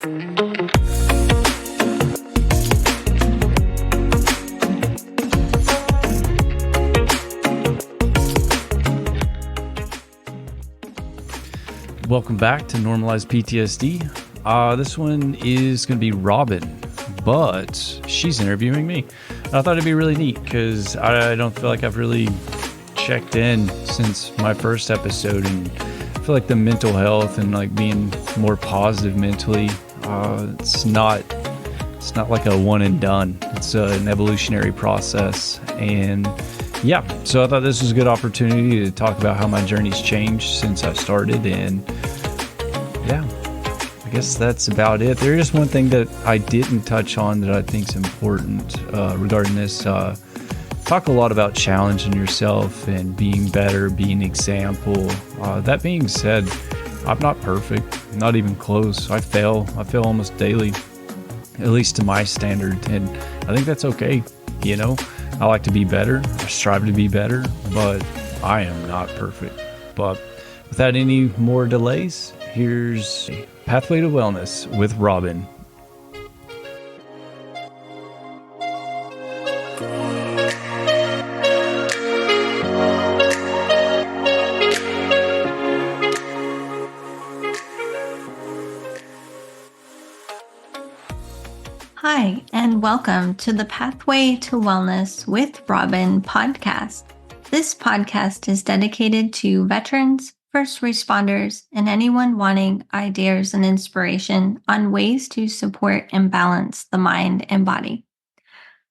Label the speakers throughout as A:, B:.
A: Welcome back to Normalized PTSD. This one is going to be Robin, but she's interviewing me. I thought it'd be really neat because I don't feel like I've really checked in since my first episode, and I feel like the mental health and like being more positive mentally, it's not like a one and done. It's an evolutionary process, and yeah, so I thought this was a good opportunity to talk about how my journey's changed since I started, and yeah, I guess that's about it. There is one thing that I didn't touch on that I think is important regarding this. Talk a lot about challenging yourself and being better, being an example. That being said, I'm not perfect, not even close. I fail almost daily, at least to my standard, and I think that's okay. You know, I like to be better. I strive to be better, but I am not perfect. But without any more delays, here's Pathway to Wellness with Robin.
B: Hi, and welcome to the Pathway to Wellness with Robin podcast. This podcast is dedicated to veterans, first responders, and anyone wanting ideas and inspiration on ways to support and balance the mind and body.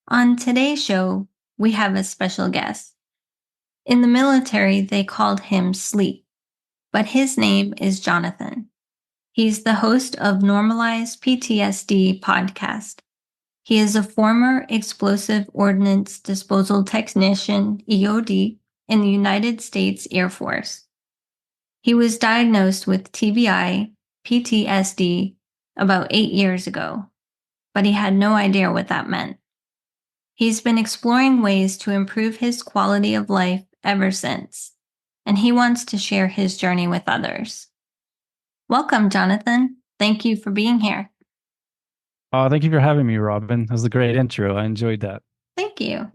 B: On today's show, we have a special guest. In the military, they called him Sleep, but his name is Jonathan. He's the host of Normalized PTSD podcast. He is a former explosive ordnance disposal technician, EOD, in the United States Air Force. He was diagnosed with TBI, PTSD, about 8 years ago, but he had no idea what that meant. He's been exploring ways to improve his quality of life ever since, and he wants to share his journey with others. Welcome, Jonathan. Thank you for being here.
A: Thank you for having me, Robin. That was a great intro. I enjoyed that.
B: Thank you.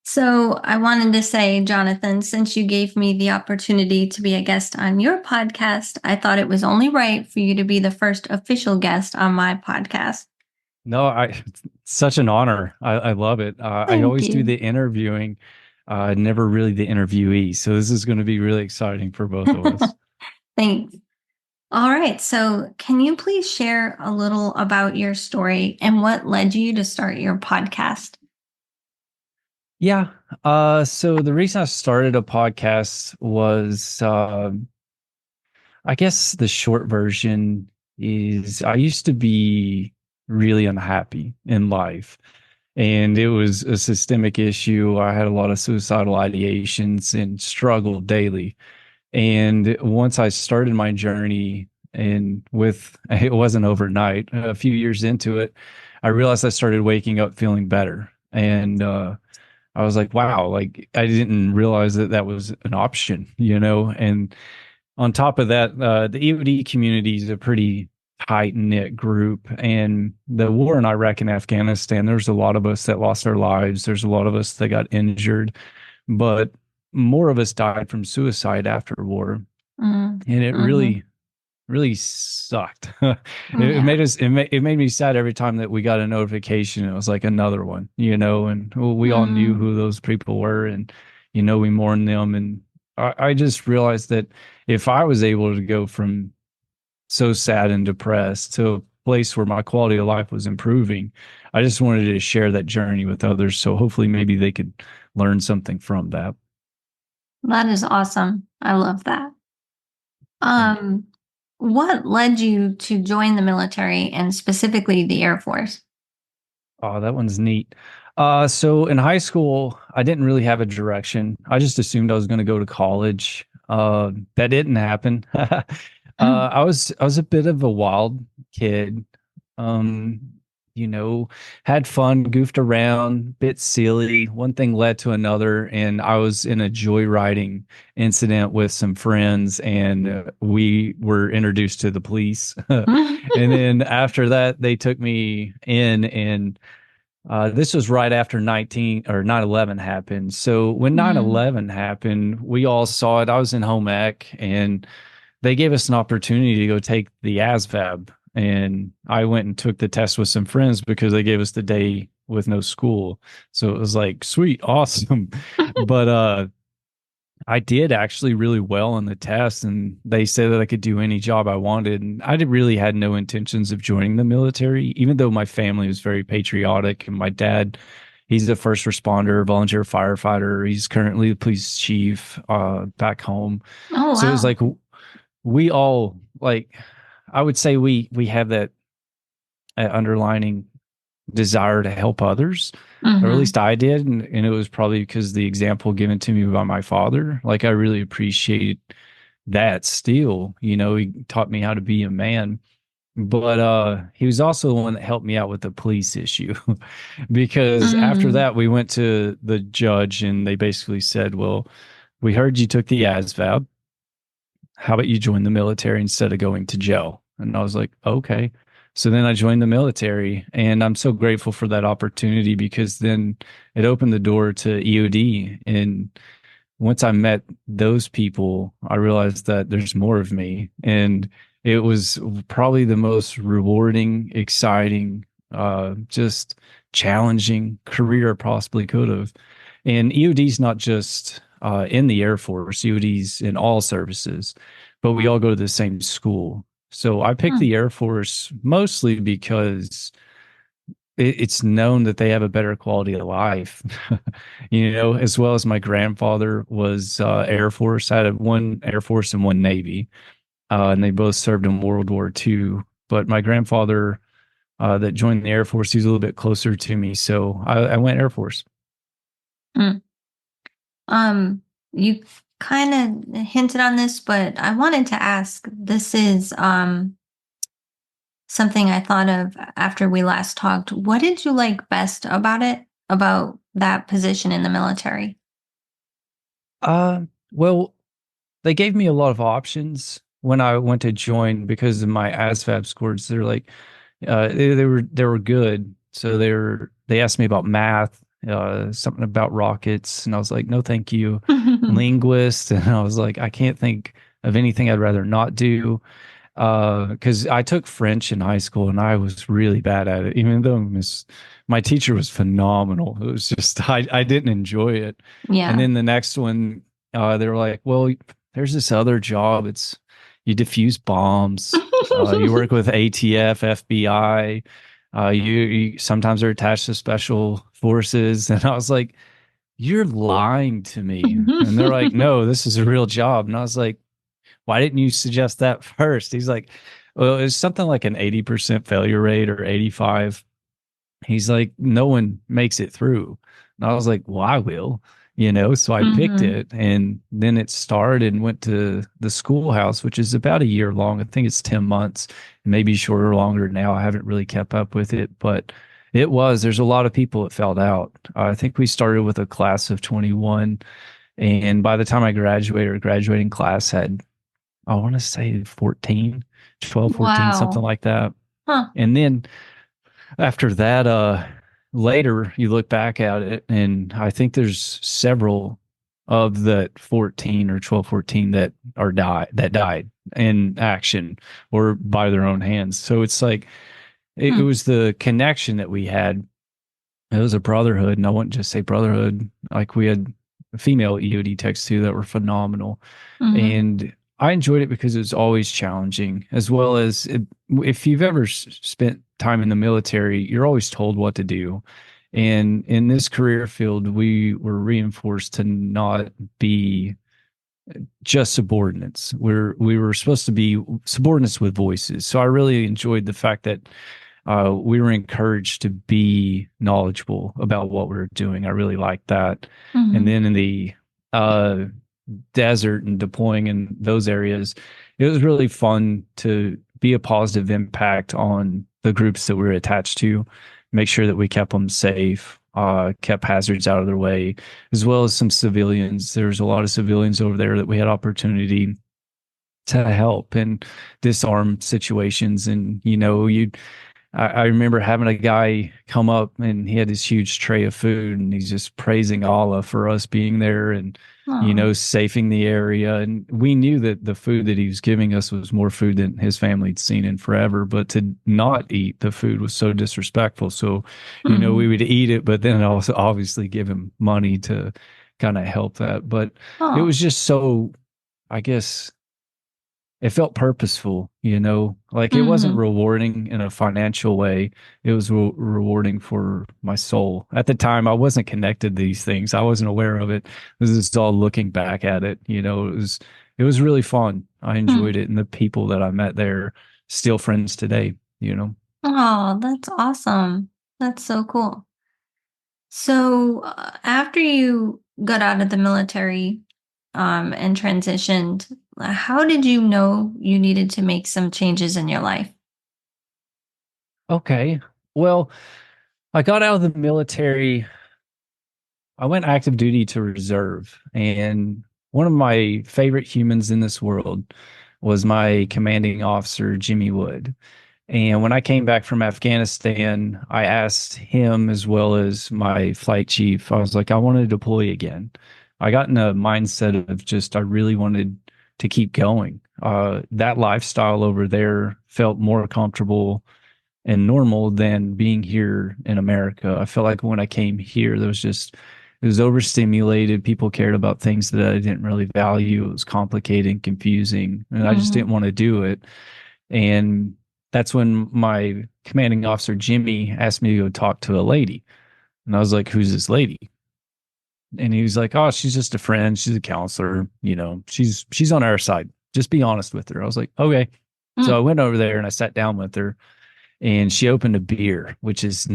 B: So I wanted to say, Jonathan, since you gave me the opportunity to be a guest on your podcast, I thought it was only right for you to be the first official guest on my podcast.
A: No, it's such an honor. I love it. I always do the interviewing, never really the interviewee. So this is going to be really exciting for both of us.
B: Thanks. All right. So can you please share a little about your story and what led you to start your podcast?
A: Yeah. So the reason I started a podcast was, I guess the short version is I used to be really unhappy in life, and it was a systemic issue. I had a lot of suicidal ideations and struggled daily. And once I started my journey, and it wasn't overnight, a few years into it, I realized I started waking up feeling better. And, I was like, wow, like I didn't realize that was an option, you know? And on top of that, the EOD community is a pretty tight knit group, and the war in Iraq and Afghanistan, there's a lot of us that lost our lives. There's a lot of us that got injured, but more of us died from suicide after war. And it really sucked. It made me sad every time that we got a notification. It was like another one, you know, and we all knew who those people were, and, you know, we mourned them. And I just realized that if I was able to go from so sad and depressed to a place where my quality of life was improving, I just wanted to share that journey with others. So hopefully maybe they could learn something from that.
B: That is awesome. I love that. What led you to join the military and specifically the Air Force?
A: Oh, that one's neat. So in high school, I didn't really have a direction. I just assumed I was going to go to college. That didn't happen. I was a bit of a wild kid. you know, had fun, goofed around, bit silly. One thing led to another, and I was in a joyriding incident with some friends, and we were introduced to the police. And then after that, they took me in, and this was right after 19 or 9/11 happened. So when
B: Mm.
A: 9/11 happened, we all saw it. I was in home ec, and they gave us an opportunity to go take the ASVAB. And I went and took the test with some friends because they gave us the day with no school. So it was like, sweet, awesome. But I did actually really well on the test, and they said that I could do any job I wanted. And I did really had no intentions of joining the military, even though my family was very patriotic. And my dad, he's a first responder, volunteer firefighter. He's currently the police chief back home.
B: Oh,
A: So it was
B: wow.
A: like we all like, I would say we have that underlining desire to help others, or at
B: Mm-hmm.
A: least I did. And it was probably because the example given to me by my father. Like, I really appreciate that still. He taught me how to be a man. But he was also the one that helped me out with the police issue. Because after
B: Mm.
A: that we went to the judge, and they basically said, well, we heard you took the ASVAB. How about you join the military instead of going to jail? And I was like, okay. So then I joined the military, and I'm so grateful for that opportunity, because then it opened the door to EOD. And once I met those people, I realized that there's more of me. And it was probably the most rewarding, exciting, just challenging career I possibly could have. And EOD is not just in the Air Force, EOD's in all services, but we all go to the same school. So I picked
B: Mm.
A: the Air Force mostly because it's known that they have a better quality of life, as well as my grandfather was Air Force. I had one Air Force and one Navy, and they both served in World War II. But my grandfather that joined the Air Force, he's a little bit closer to me. So I went Air Force.
B: Mm. You kind of hinted on this, but I wanted to ask, this is something I thought of after we last talked. What did you like best about it, about that position in the military?
A: Well, they gave me a lot of options when I went to join because of my ASVAB scores. They're like, they were good. So they asked me about math, something about rockets, and I was like, no, thank you. Linguist, and I was like, I can't think of anything I'd rather not do. Because I took French in high school, and I was really bad at it, even though my teacher was phenomenal. It was just I didn't enjoy it. And
B: Yeah.
A: then the next one, they were like, well, there's this other job. It's you defuse bombs. You work with ATF, FBI. You sometimes are attached to special forces. And I was like, you're lying to me. And they're like, no, this is a real job. And I was like, why didn't you suggest that first? He's like, well, it's something like an 80% failure rate or 85. He's like, no one makes it through. And I was like, well, I will, so I picked
B: Hmm.
A: it. And then it started and went to the schoolhouse, which is about a year long. I think it's 10 months, maybe shorter, longer now. I haven't really kept up with it, but there's a lot of people that fell out. I think we started with a class of 21. And by the time I graduated, our graduating class had, I want to say 14, 12, 14, something
B: Wow.
A: like that.
B: Huh.
A: And then after that, later you look back at it, and I think there's several of that 14 or 12, 14 that died in action or by their own hands. So it's like it
B: Hmm.
A: was the connection that we had. It was a brotherhood, and I wouldn't just say brotherhood. Like, we had female EOD techs too that were phenomenal,
B: Hmm.
A: and I enjoyed it because it was always challenging, as well as if you've ever spent time in the military, you're always told what to do. And in this career field, we were reinforced to not be just subordinates. We were supposed to be subordinates with voices. So I really enjoyed the fact that we were encouraged to be knowledgeable about what we were doing. I really liked that. And
B: Hmm.
A: then in the uh, desert and deploying in those areas, it was really fun to be a positive impact on the groups that we were attached to, make sure that we kept them safe, kept hazards out of their way, as well as some civilians. There's a lot of civilians over there that we had opportunity to help and disarm situations. And, I remember having a guy come up and he had this huge tray of food and he's just praising Allah for us being there and,
B: Oh.
A: safing the area. And we knew that the food that he was giving us was more food than his family had seen in forever. But to not eat the food was so disrespectful. So, we
B: Mhm.
A: would eat it, but then also obviously give him money to kind of help that. But it
B: Oh.
A: was just so, I guess, it felt purposeful, like it wasn't
B: Mhm.
A: rewarding in a financial way. It was rewarding for my soul. At the time, I wasn't connected to these things. I wasn't aware of it. This is all looking back at it. It was really fun. I enjoyed
B: Mm.
A: it. And the people that I met there, still friends today.
B: Oh, that's awesome. That's so cool. So, after you got out of the military, and transitioned, how did you know you needed to make some changes in your life?
A: Okay. Well, I got out of the military. I went active duty to reserve, and one of my favorite humans in this world was my commanding officer, Jimmy Wood. And when I came back from Afghanistan, I asked him as well as my flight chief, I was like, I want to deploy again. I got in a mindset of just, I really wanted to keep going. That lifestyle over there felt more comfortable and normal than being here in America. I felt like when I came here, it was overstimulated. People cared about things that I didn't really value. It was complicated and confusing, and I just didn't
B: Mhm.
A: want to do it. And that's when my commanding officer, Jimmy, asked me to go talk to a lady. And I was like, who's this lady? And he was like, oh, she's just a friend. She's a counselor. She's on our side. Just be honest with her. I was like, okay. So I
B: Mm.
A: went over there and I sat down with her and she opened a beer, which is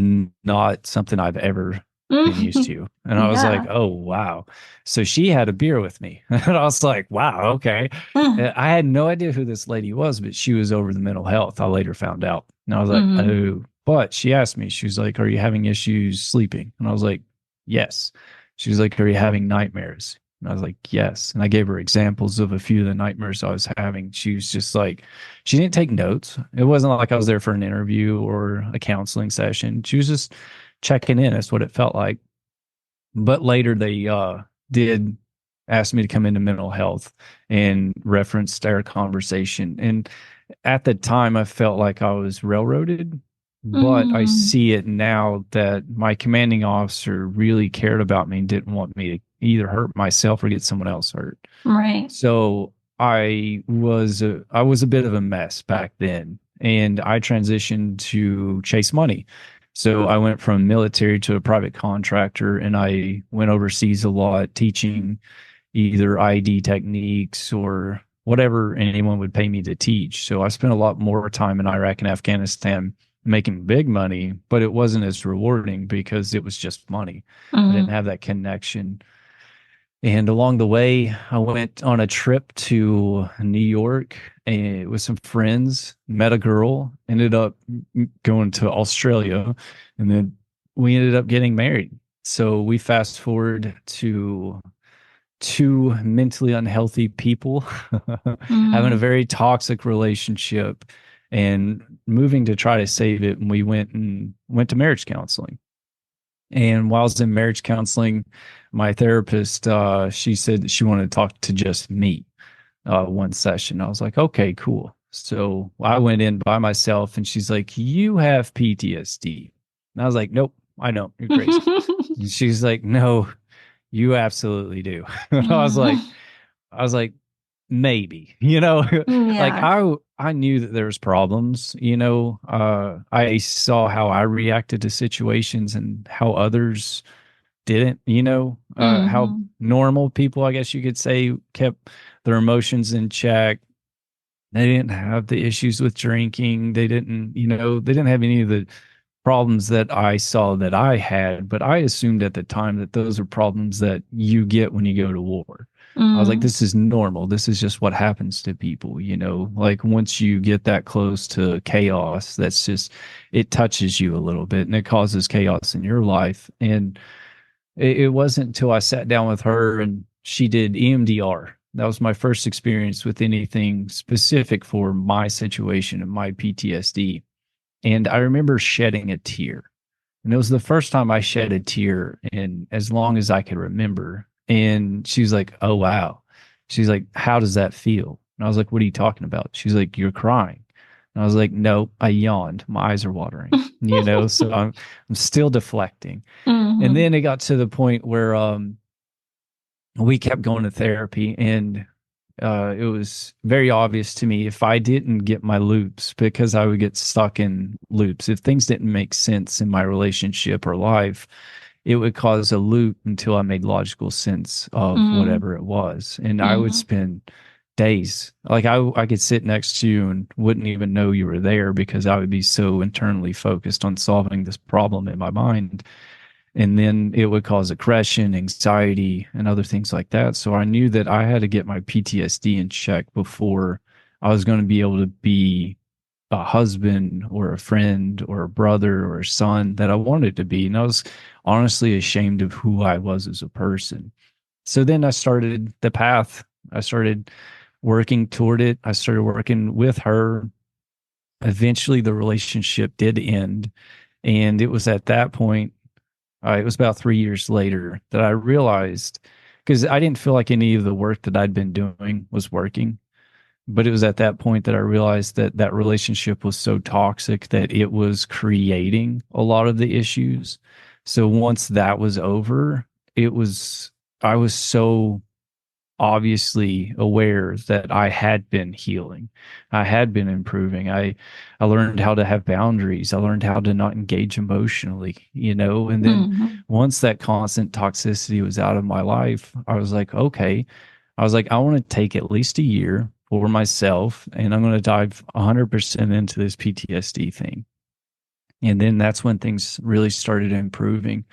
A: not something I've ever been used
B: Mhm.
A: to. And I was like,
B: Yeah.
A: oh, wow. So she had a beer with me. And I was like, wow, okay.
B: Mm.
A: I had no idea who this lady was, but she was over the mental health. I later found out. And I was like,
B: Mhm.
A: oh, but she asked me, she was like, are you having issues sleeping? And I was like, yes. She was like, are you having nightmares? And I was like, yes. And I gave her examples of a few of the nightmares I was having. She was just like, she didn't take notes. It wasn't like I was there for an interview or a counseling session. She was just checking in. That's what it felt like. But later they did ask me to come into mental health and referenced our conversation. And at the time, I felt like I was railroaded. But I
B: Mm.
A: see it now that my commanding officer really cared about me and didn't want me to either hurt myself or get someone else hurt.
B: Right.
A: So I was a bit of a mess back then, and I transitioned to chase money. So I went from military to a private contractor, and I went overseas a lot teaching either ID techniques or whatever anyone would pay me to teach. So I spent a lot more time in Iraq and Afghanistan making big money, but it wasn't as rewarding because it was just money. I didn't
B: Mhm.
A: have that connection. And along the way, I went on a trip to New York with some friends, met a girl, ended up going to Australia, and then we ended up getting married. So we fast forward to two mentally unhealthy people having a
B: Mm.
A: very toxic relationship and moving to try to save it. And we went to marriage counseling. And while I was in marriage counseling, my therapist, she said that she wanted to talk to just me one session. I was like, okay, cool. So I went in by myself and she's like, you have PTSD. And I was like, nope, I don't. You're crazy. And she's like, no, you absolutely do. And
B: Mhm.
A: I was like, maybe, like
B: Yeah.
A: I knew that there was problems, I saw how I reacted to situations and how others didn't, how
B: Mhm.
A: normal people, I guess you could say, kept their emotions in check. They didn't have the issues with drinking. They didn't have any of the problems that I saw that I had, but I assumed at the time that those are problems that you get when you go to war. I was like,
B: Mm.
A: this is normal. This is just what happens to people, you know? Like once you get that close to chaos, that's just, it touches you a little bit and it causes chaos in your life. And it wasn't until I sat down with her and she did EMDR. That was my first experience with anything specific for my situation and my PTSD. And I remember shedding a tear. And it was the first time I shed a tear in as long as I could remember. And she's like, "Oh, wow." She's like, "How does that feel?" And I was like, "What are you talking about?" She's like, "You're crying." And I was like, "No, I yawned. My eyes are watering." You know, so I'm still deflecting. And
B: Mm-hmm.
A: then it got to the point where we kept going to therapy, and it was very obvious to me if I didn't get my loops, because I would get stuck in loops. If things didn't make sense in my relationship or life, it would cause a loop until I made logical sense of
B: Mm-hmm.
A: whatever it was. And I would
B: Mm-hmm.
A: spend days, like I could sit next to you and wouldn't even know you were there because I would be so internally focused on solving this problem in my mind, and then it would cause aggression, anxiety, and other things like that. So I knew that I had to get my PTSD in check before I was going to be able to be a husband or a friend or a brother or a son that I wanted to be. And I was honestly ashamed of who I was as a person. So then I started the path. I started working toward it. I started working with her. Eventually, the relationship did end. And it was at that point, it was about 3 years later that I realized, because I didn't feel like any of the work that I'd been doing was working. But it was at that point that I realized that that relationship was so toxic that it was creating a lot of the issues. So once that was over, it was, I was so obviously aware that I had been healing. I had been improving. I learned how to have boundaries. I learned how to not engage emotionally, you know, and then
B: Mm-hmm.
A: once that constant toxicity was out of my life, I was like, okay. I was like, I want to take at least a year for myself and I'm going to dive 100% into this PTSD thing. And then that's when things really started improving.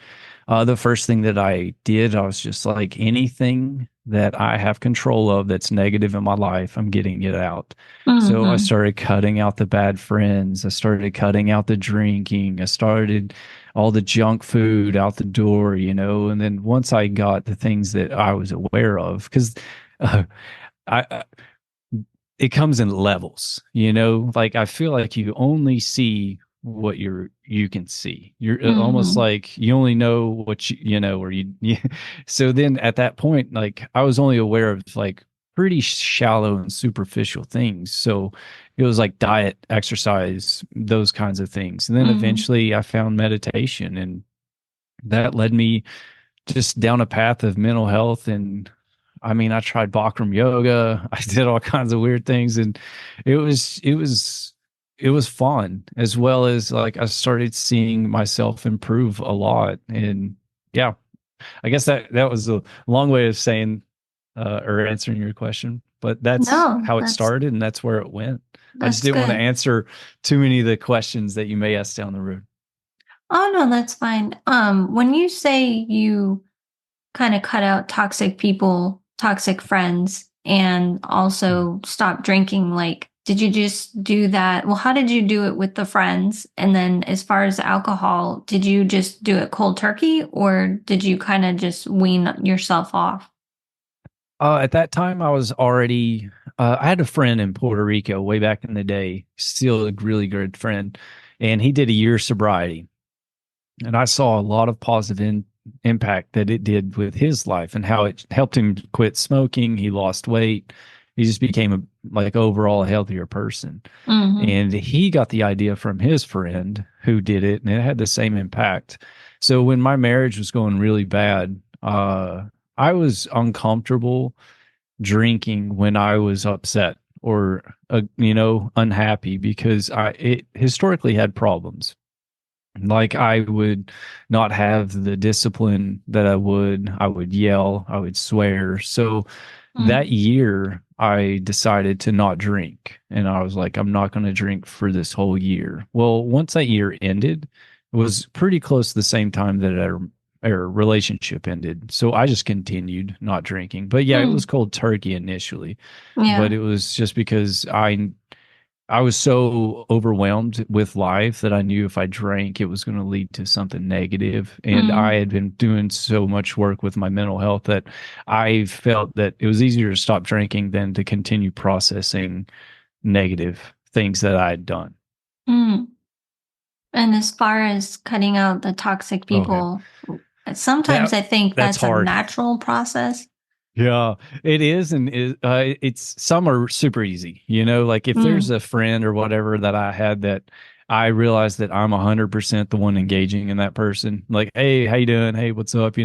A: The first thing that I did, I was just like, anything that I have control of that's negative in my life, I'm getting it out. So I
B: Mm-hmm.
A: started cutting out the bad friends. I started cutting out the drinking. I started all the junk food out the door, you know. And then once I got the things that I was aware of, because uh, I, it comes in levels, you know, like I feel like you only see what you can see. You're almost
B: Mm-hmm.
A: like you only know what you know, or you so then at that point, like I was only aware of like pretty shallow and superficial things. So it was like diet, exercise, those kinds of things. And then
B: Mm-hmm.
A: eventually I found meditation, and that led me just down a path of mental health. And I mean, I tried Bikram yoga. I did all kinds of weird things, and it was fun, as well as like I started seeing myself improve a lot. And yeah, I guess that was a long way of saying or answering your question, but that's
B: No,
A: how it
B: that's
A: started and that's where it went. I just
B: that's
A: didn't want to
B: good.
A: answer too many of the questions that you may ask down the road.
B: Oh no, that's fine. When you say you kind of cut out toxic people, toxic friends, and
A: Mm.
B: also stop drinking, like, did you just do that? Well, how did you do it with the friends? And then as far as alcohol, did you just do it cold turkey or did you kind of just wean yourself off?
A: At that time, I was already. I had a friend in Puerto Rico way back in the day, still a really good friend, and he did a year sobriety, and I saw a lot of positive impact that it did with his life and how it helped him quit smoking. He lost weight. He just became a like overall a healthier person.
B: Mm-hmm.
A: And he got the idea from his friend who did it, and it had the same impact. So when my marriage was going really bad, I was uncomfortable drinking when I was upset or unhappy, because I it historically had problems. Like I would not have the discipline that I would yell, I would swear. So that year I decided to not drink, and I was like, I'm not going to drink for this whole year. Well, once that year ended, it was pretty close to the same time that or relationship ended. So I just continued not drinking. But yeah, it was
B: Mm,
A: cold turkey initially, but
B: yeah.
A: it was just because I was so overwhelmed with life that I knew if I drank, it was going to lead to something negative. And I
B: Mm,
A: had been doing so much work with my mental health that I felt that it was easier to stop drinking than to continue processing negative things that I had done.
B: mm. And as far as cutting out the toxic
A: Okay.
B: people, sometimes
A: That
B: I think
A: that's
B: that's a
A: hard.
B: natural process.
A: Yeah, it is, and it's some are super easy. Like if there's
B: Mm,
A: a friend or whatever that I had that I realized that I'm 100% the one engaging in that person. Like, hey, how you doing? Hey, what's up?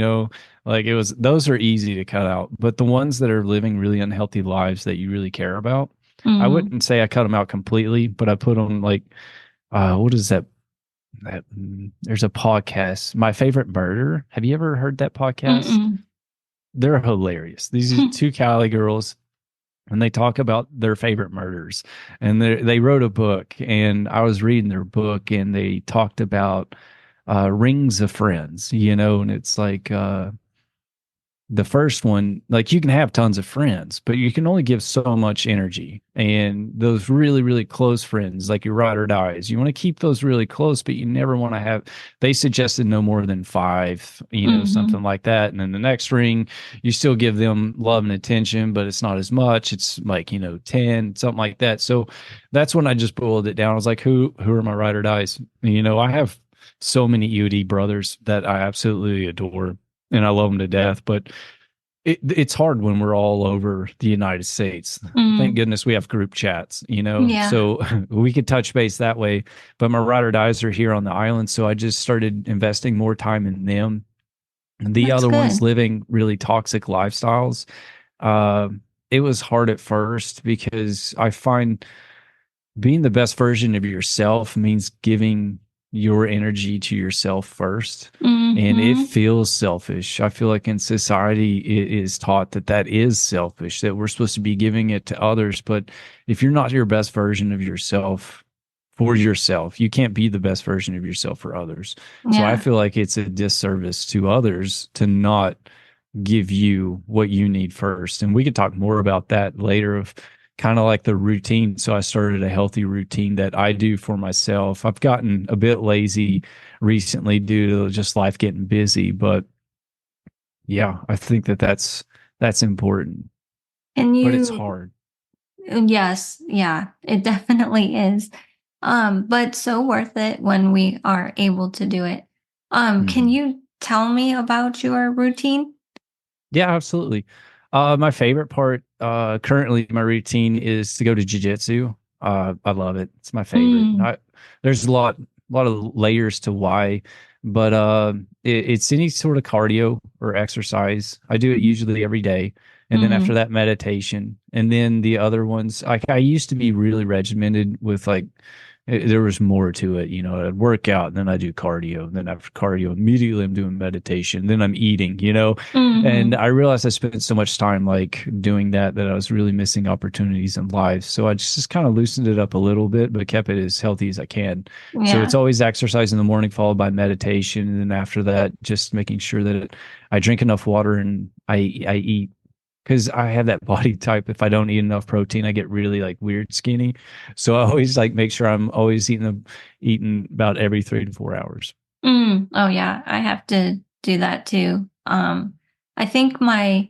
A: Like it was those are easy to cut out, but the ones that are living really unhealthy lives that you really care about, I
B: mm,
A: wouldn't say I cut them out completely, but I put them like, what is that? There's a podcast, My Favorite Murder. Have you ever heard that podcast?
B: mm-mm.
A: They're hilarious. These are two Cali girls, and they talk about their favorite murders. And they wrote a book, and I was reading their book, and they talked about rings of friends, and it's like the first one, like you can have tons of friends, but you can only give so much energy. And those really, really close friends, like your ride or dies, you want to keep those really close, but you never want to have, they suggested no more than five, something
B: Hmm.
A: like that. And then the next ring, you still give them love and attention, but it's not as much. It's like, 10, something like that. So that's when I just boiled it down. I was like, who are my ride or dies? I have so many EOD brothers that I absolutely adore and I love them to death. But it's hard when we're all over the United States. Thank
B: Mm,
A: goodness we have group chats,
B: yeah,
A: so we could touch base that way. But my ride or dies are here on the island, so I just started investing more time in them. The
B: that's
A: other ones
B: good.
A: living really toxic lifestyles. Uh, it was hard at first because I find being the best version of yourself means giving your energy to yourself first. And it
B: Hmm.
A: feels selfish. I feel like in society, it is taught that that is selfish, that we're supposed to be giving it to others. But if you're not your best version of yourself for yourself, you can't be the best version of yourself for others. So I
B: Yeah.
A: feel like it's a disservice to others to not give you what you need first. And we could talk more about that later of kind of like the routine. So I started a healthy routine that I do for myself. I've gotten a bit lazy recently due to just life getting busy, but yeah, I think that that's important,
B: And
A: but it's
B: you,
A: hard.
B: yes, yeah, it definitely is. But so worth it when we are able to do it. Can
A: Mhm.
B: you tell me about your routine?
A: Yeah, absolutely. My favorite part currently my routine is to go to jujitsu. I love it. It's my favorite.
B: Mm,
A: There's a lot of layers to why, but it's any sort of cardio or exercise. I do it usually every day, and then after
B: mm,
A: that meditation, and then the other ones. I used to be really regimented with like there was more to it. I'd work out, and then I do cardio, and then after cardio, immediately I'm doing meditation, then I'm eating. And
B: mm-hmm.
A: I realized I spent so much time like doing that I was really missing opportunities in life. So I just kind of loosened it up a little bit, but kept it as healthy as I can. So it's
B: Yeah.
A: always exercise in the morning, followed by meditation. And then after that, just making sure that I drink enough water and I eat. Because I have that body type. If I don't eat enough protein, I get really like weird skinny. So I always like make sure I'm always eating about every 3 to 4 hours.
B: Oh yeah, I have to do that too. I think my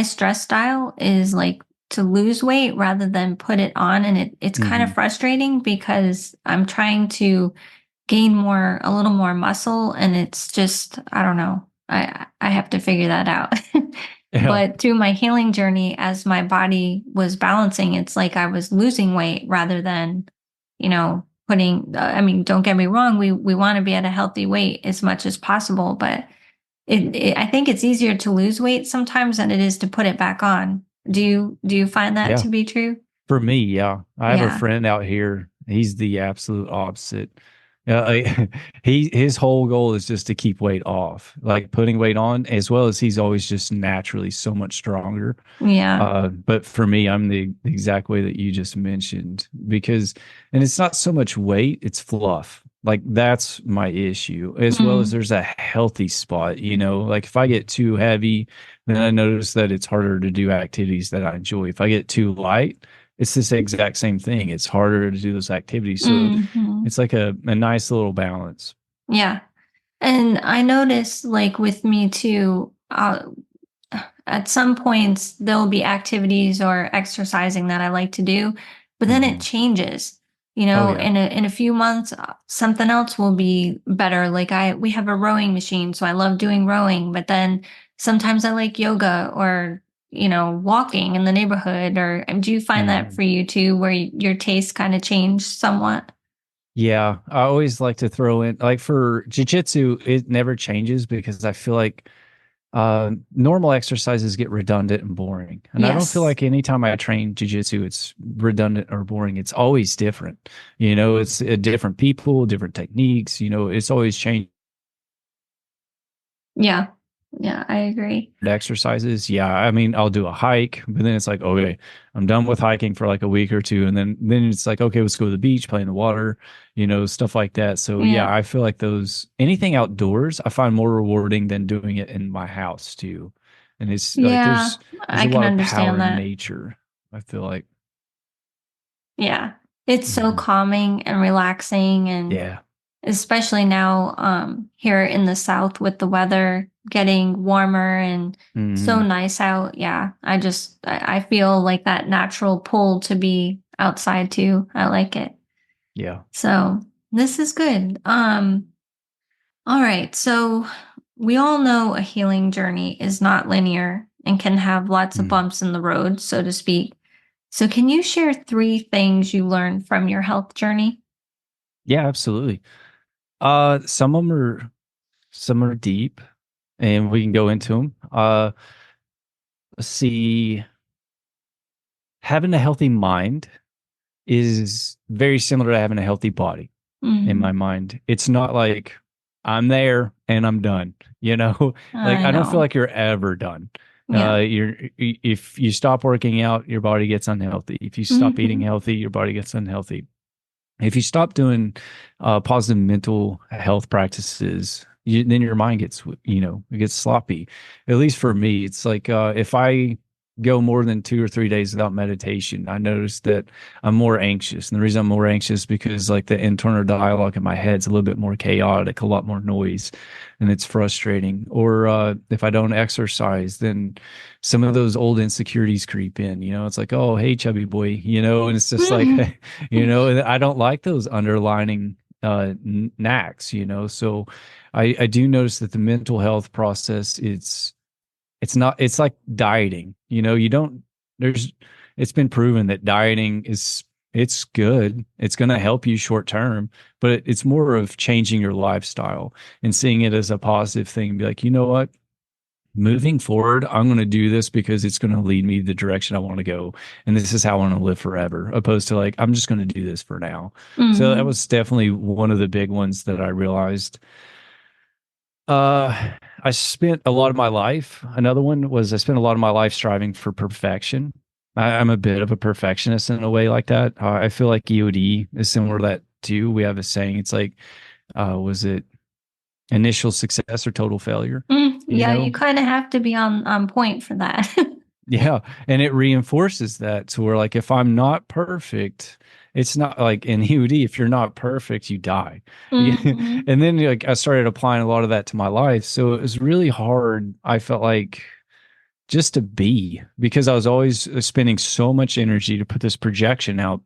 B: stress style is like to lose weight rather than put it on, and it's kind of
A: Hmm.
B: frustrating because I'm trying to gain a little more muscle, and it's just I don't know. I have to figure that out.
A: Yeah.
B: But through my healing journey, as my body was balancing, it's like I was losing weight rather than, putting. I mean, don't get me wrong. We want to be at a healthy weight as much as possible, but I think it's easier to lose weight sometimes than it is to put it back on. Do you find that
A: Yeah.
B: to be true?
A: For me, yeah. I have a
B: Yeah.
A: friend out here. He's the absolute opposite. His whole goal is just to keep weight off, like putting weight on, as well as he's always just naturally so much stronger.
B: Yeah.
A: But for me, I'm the exact way that you just mentioned because, and it's not so much weight, it's fluff. Like that's my issue, as well as
B: Mm,
A: there's a healthy spot, like if I get too heavy, then I notice that it's harder to do activities that I enjoy. If I get too light, it's this exact same thing. It's harder to do those activities. So
B: mhm.
A: it's like a nice little balance.
B: Yeah. And I notice, like with me too, at some points there'll be activities or exercising that I like to do, but then it
A: Hmm.
B: changes.
A: Oh yeah.
B: In a few months, something else will be better. Like we have a rowing machine, so I love doing rowing. But then sometimes I like yoga or walking in the neighborhood. Or do you find that
A: Hmm.
B: for you too, where your tastes kind of change somewhat?
A: Yeah, I always like to throw in like for jujitsu, it never changes because I feel like normal exercises get redundant and boring. And I don't feel
B: Yes.
A: like anytime I train jujitsu, it's redundant or boring. It's always different. It's different people, different techniques, it's always changed.
B: Yeah. Yeah, I agree.
A: Exercises. Yeah, I mean, I'll do a hike, but then it's like, okay, I'm done with hiking for like a week or two, and then it's like, okay, let's go to the beach, play in the water, stuff like that. So yeah,
B: Yeah.
A: I feel like those anything outdoors, I find more rewarding than doing it in my house too. And it's like
B: Yeah,
A: there's
B: I
A: a
B: can
A: lot of power
B: understand
A: in
B: that.
A: nature. I feel like,
B: Yeah. It's so
A: Mhm.
B: calming and relaxing, and
A: Yeah.
B: especially now here in the South with the weather getting warmer and so
A: Hmm.
B: nice out. Yeah. I feel like that natural pull to be outside too. I like it.
A: Yeah.
B: So, this is good. All right. So, we all know a healing journey is not linear and can have lots of
A: Mm.
B: bumps in the road, so to speak. So, can you share three things you learned from your health journey?
A: Yeah, absolutely. Some of them are some are deep, and we can go into them. Let's see. Having a healthy mind is very similar to having a healthy body in my
B: Mm,
A: mind. It's not like I'm there and I'm done, like
B: I
A: I don't feel
B: know.
A: like you're ever done.
B: Yeah.
A: If you stop working out, your body gets unhealthy. If you stop eating
B: Hmm.
A: healthy, your body gets unhealthy. If you stop doing positive mental health practices, then your mind gets, it gets sloppy. At least for me, it's like if I go more than 2 or 3 days without meditation, I notice that I'm more anxious. And the reason I'm more anxious is because like the internal dialogue in my head's a little bit more chaotic, a lot more noise, and it's frustrating. Or if I don't exercise, then some of those old insecurities creep in. It's like, oh, hey, chubby boy, and it's just like, and I don't like those underlining knacks, so I do notice that the mental health process it's not it's like dieting, you don't there's it's been proven that dieting is it's good, it's going to help you short term, but it's more of changing your lifestyle and seeing it as a positive thing, be like, you know what, moving forward, I'm going to do this because it's going to lead me the direction I want to go. And this is how I want to live forever, opposed to like, I'm just going to do this for now. So that
B: Hmm.
A: was definitely one of the big ones that I realized. Uh, I spent a lot of my life. Another one was I spent a lot of my life striving for perfection. I'm a bit of a perfectionist in a way like that. I feel like EOD is similar to that too. We have a saying. It's like, was it initial success or total failure? You
B: Yeah, you
A: know,
B: kind of have to be on point for that.
A: Yeah. And it reinforces that to where, like, if I'm not perfect, it's not like in EUD, if you're not perfect, you die. Yeah.
B: Hmm.
A: And then, like, I started applying a lot of that to my life. So it was really hard. I felt like just to be because I was always spending so much energy to put this projection out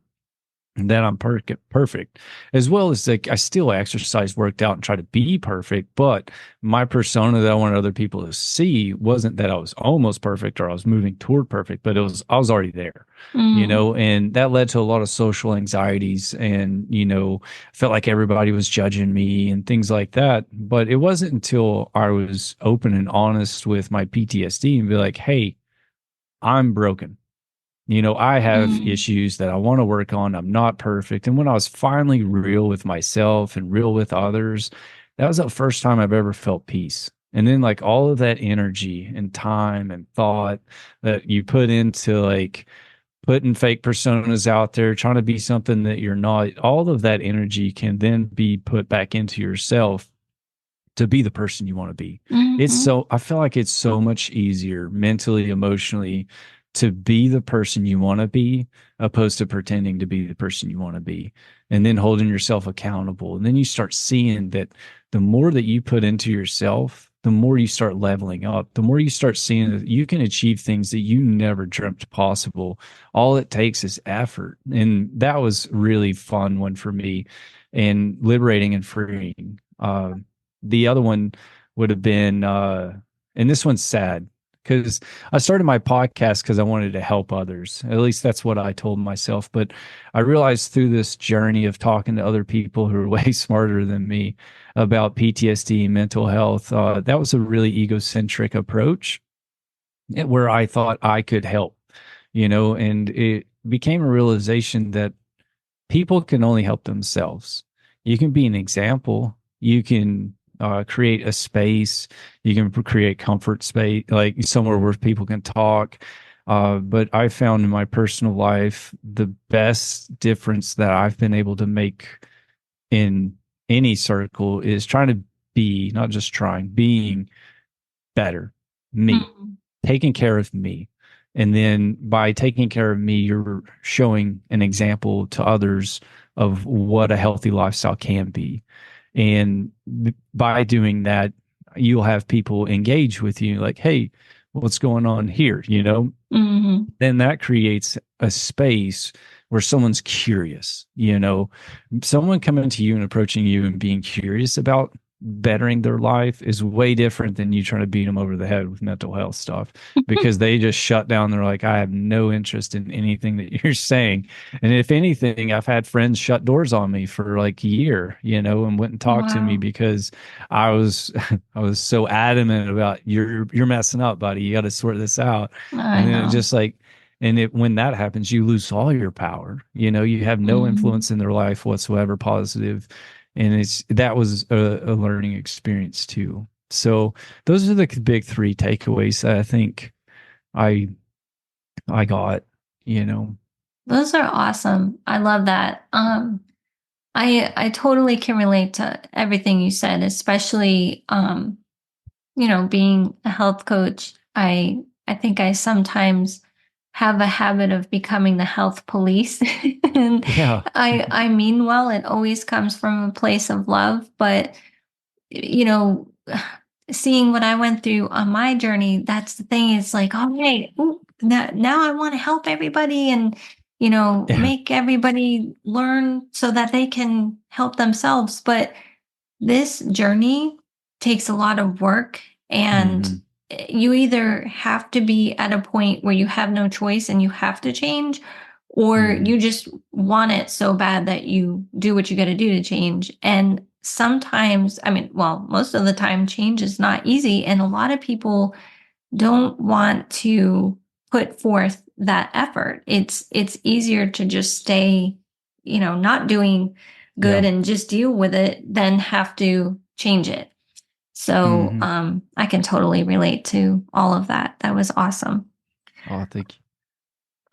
A: that I'm perfect, as well as like I still exercise, worked out, and try to be perfect. But my persona that I wanted other people to see wasn't that I was almost perfect or I was moving toward perfect, but it was I was already there,
B: Mm,
A: and that led to a lot of social anxieties, and felt like everybody was judging me and things like that. But it wasn't until I was open and honest with my PTSD and be like, hey, I'm broken. I have
B: mm,
A: issues that I want to work on. I'm not perfect. And when I was finally real with myself and real with others, that was the first time I've ever felt peace. And then, like, all of that energy and time and thought that you put into like putting fake personas out there, trying to be something that you're not, all of that energy can then be put back into yourself to be the person you want to be.
B: Mm-hmm.
A: I feel like it's so much easier mentally, emotionally to be the person you want to be opposed to pretending to be the person you want to be and then holding yourself accountable. And then you start seeing that the more that you put into yourself, the more you start leveling up, the more you start seeing that you can achieve things that you never dreamt possible. All it takes is effort. And that was really fun one for me and liberating and freeing. The other one would have been, and this one's sad because I started my podcast because I wanted to help others. At least that's what I told myself. But I realized through this journey of talking to other people who are way smarter than me about PTSD and mental health, that was a really egocentric approach where I thought I could help, and it became a realization that people can only help themselves. You can be an example. You can create a space. You can create comfort space, like somewhere where people can talk. But I found in my personal life the best difference that I've been able to make in any circle is trying to be, not just trying, being better, me,
B: Mm-hmm.
A: taking care of me. And then by taking care of me, you're showing an example to others of what a healthy lifestyle can be. And by doing that, you'll have people engage with you like, hey, what's going on here?
B: Mm-hmm.
A: Then that creates a space where someone's curious, someone coming to you and approaching you and being curious about bettering their life is way different than you trying to beat them over the head with mental health stuff because they just shut down. They're like, I have no interest in anything that you're saying. And if anything, I've had friends shut doors on me for like a year, and wouldn't talk to me
B: Wow.
A: because I was I was so adamant about you're messing up, buddy. You got to sort this out.
B: I
A: And then it
B: know.
A: just like and when that happens, you lose all your power. You have no
B: Mm-hmm.
A: influence in their life whatsoever, positive. And that was a learning experience too. So those are the big three takeaways that I think I I got, you know.
B: Those are awesome. I love that. I totally can relate to everything you said, especially being a health coach. I think I sometimes have a habit of becoming the health police. And
A: Yeah.
B: I mean well, it always comes from a place of love, but you know, seeing what I went through on my journey, that's the thing. It's like, all right, ooh, now I want to help everybody and,
A: Yeah.
B: make everybody learn so that they can help themselves. But this journey takes a lot of work, and
A: Hmm.
B: you either have to be at a point where you have no choice and you have to change, or
A: Hmm.
B: you just want it so bad that you do what you got to do to change. And sometimes, I mean, well, most of the time, change is not easy. And a lot of people don't want to put forth that effort. It's easier to just stay, not doing good
A: Yeah.
B: and just deal with it than have to change it. So
A: Hmm.
B: I can totally relate to all of that. That was awesome.
A: Oh, thank you.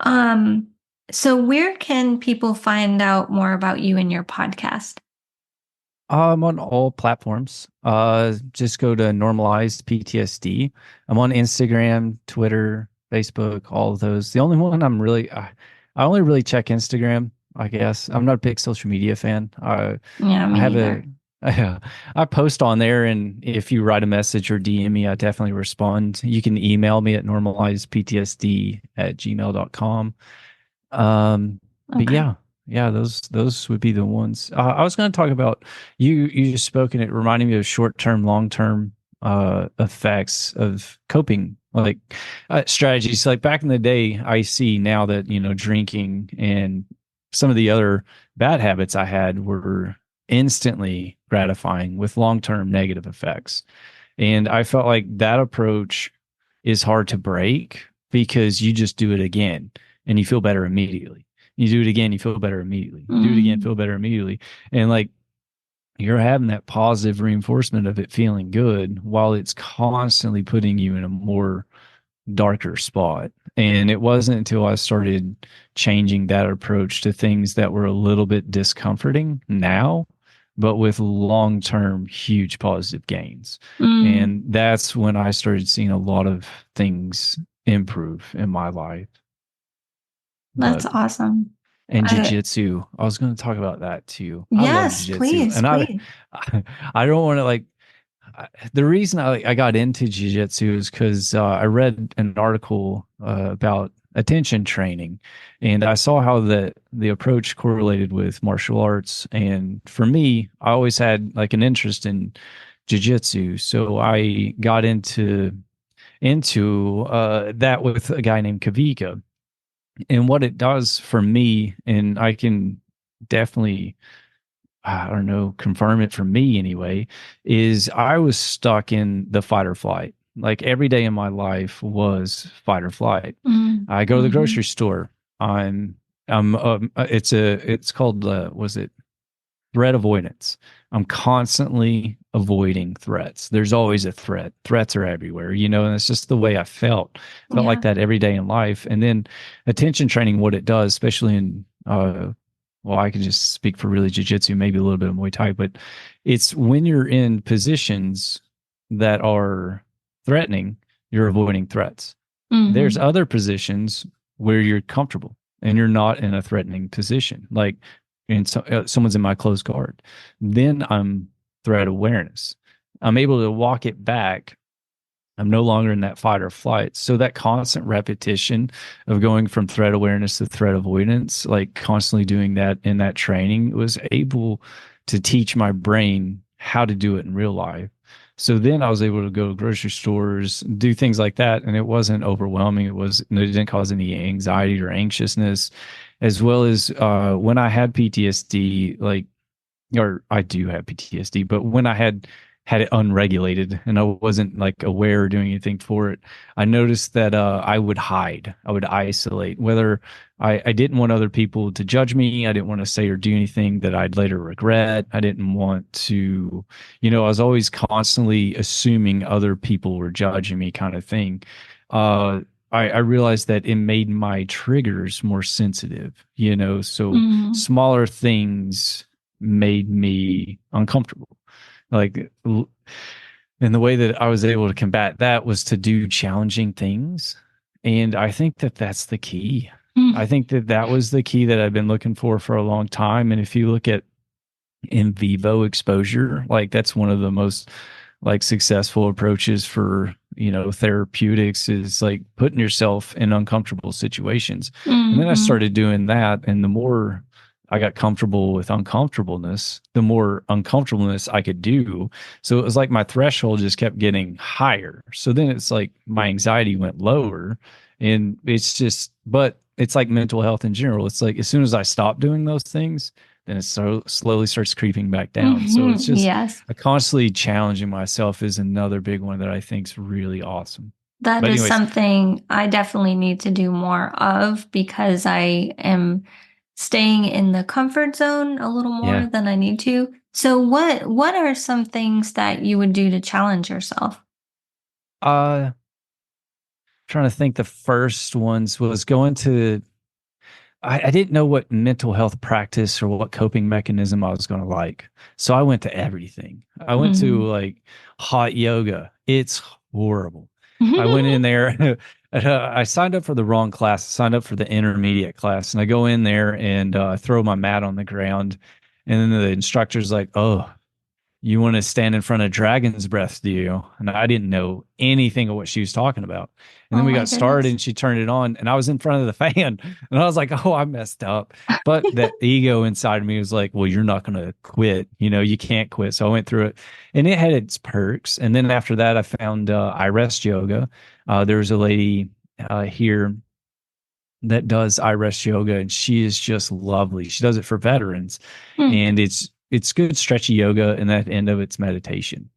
B: Um, so where can people find out more about you and your podcast?
A: I'm on all platforms. Just go to normalized PTSD. I'm on Instagram, Twitter, Facebook, all of those. The only one I only really check Instagram, I guess. I'm not a big social media fan.
B: Yeah,
A: I
B: me
A: have a,
B: neither.
A: I post on there, and if you write a message or DM me, I definitely respond. You can email me at normalizedptsd@gmail.com. But
B: Okay.
A: yeah, those would be the ones. I was going to talk about you just spoke, and it reminded me of short term, long term effects of coping, like strategies. Like back in the day, I see now that drinking and some of the other bad habits I had were instantly gratifying with long term negative effects. And I felt like that approach is hard to break because you just do it again and you feel better immediately. You do it again, you feel better immediately. You do it again,
B: Mm,
A: feel better immediately. And like you're having that positive reinforcement of it feeling good while it's constantly putting you in a more darker spot. And it wasn't until I started changing that approach to things that were a little bit discomforting now, but with long term, huge positive gains.
B: Mm,
A: And that's when I started seeing a lot of things improve in my life.
B: that's
A: But
B: awesome.
A: and
B: I,
A: jujitsu, I was going to talk about that too. I love
B: yes,
A: jujitsu,
B: please,
A: and
B: please.
A: I don't want to like the reason I got into jiu-jitsu is because I read an article about attention training, and I saw how the approach correlated with martial arts. And for me, I always had like an interest in jiu-jitsu, so I got into that with a guy named Kavika. And what it does for me, and I can definitely I don't know, confirm it for me anyway, is I was stuck in the fight or flight. Like every day in my life was fight or flight.
B: Mm,
A: I go to the
B: mm-hmm.
A: grocery store. I'm it's called was it threat avoidance. I'm constantly avoiding threats. There's always a threat. Threats are everywhere, and it's just the way I felt like
B: Yeah.
A: that every day in life. And then attention training, what it does, especially in well, I can just speak for really jujitsu, maybe a little bit of Muay Thai, but it's when you're in positions that are threatening, you're avoiding threats. There's
B: Mm-hmm.
A: other positions where you're comfortable and you're not in a threatening position. Like someone's in my close guard. Then I'm threat awareness. I'm able to walk it back. I'm no longer in that fight or flight. So that constant repetition of going from threat awareness to threat avoidance, like constantly doing that in that training, was able to teach my brain how to do it in real life. So then I was able to go to grocery stores, do things like that, and it wasn't overwhelming. It didn't cause any anxiety or anxiousness, as well as when I had PTSD, like or I do have PTSD, but when I had it unregulated and I wasn't like aware or doing anything for it, I noticed that I would hide, I would isolate, whether I didn't want other people to judge me, I didn't want to say or do anything that I'd later regret. I didn't want to, I was always constantly assuming other people were judging me, kind of thing. Uh, I realized that it made my triggers more sensitive, so
B: Mm-hmm.
A: smaller things made me uncomfortable. Like, and the way that I was able to combat that was to do challenging things. And I think that that's the key. I think that that was the key that I've been looking for a long time. And if you look at in vivo exposure, like that's one of the most like successful approaches for therapeutics, is like putting yourself in uncomfortable situations. And then I
B: Mm-hmm.
A: started doing that, and the more I got comfortable with uncomfortableness, the more uncomfortableness I could do. So it was like my threshold just kept getting higher. So then it's like my anxiety went lower, and it's just, but it's like mental health in general. It's like as soon as I stop doing those things, then it slowly starts creeping back down. So it's
B: Mm-hmm.
A: just
B: Yes.
A: constantly challenging myself is another big one that I think is really awesome.
B: That
A: But
B: is
A: anyways,
B: something I definitely need to do more of because I am staying in the comfort zone a little more
A: yeah.
B: than I need to. So what are some things that you would do to challenge yourself?
A: Uh trying to think, the first ones was going to I didn't know what mental health practice or what coping mechanism I was going to like. So I went to everything. I went to
B: Mhm.
A: like hot yoga. It's horrible. I went in there. I signed up for the wrong class. I signed up for the intermediate class, and I go in there and throw my mat on the ground. And then the instructor's like, "Oh, you want to stand in front of Dragon's Breath, do you?" And I didn't know anything of what she was talking about. And
B: Oh
A: then we
B: my
A: got started
B: goodness.
A: and she turned it on and I was in front of the fan and I was like, oh, I messed up. But that ego inside of me was like, well, you're not going to quit. You can't quit. So I went through it and it had its perks. And then after that, I found iRest yoga. There was a lady here that does iRest yoga, and she is just lovely. She does it for veterans,
B: Hmm.
A: and it's good stretchy yoga, and that end of it's meditation.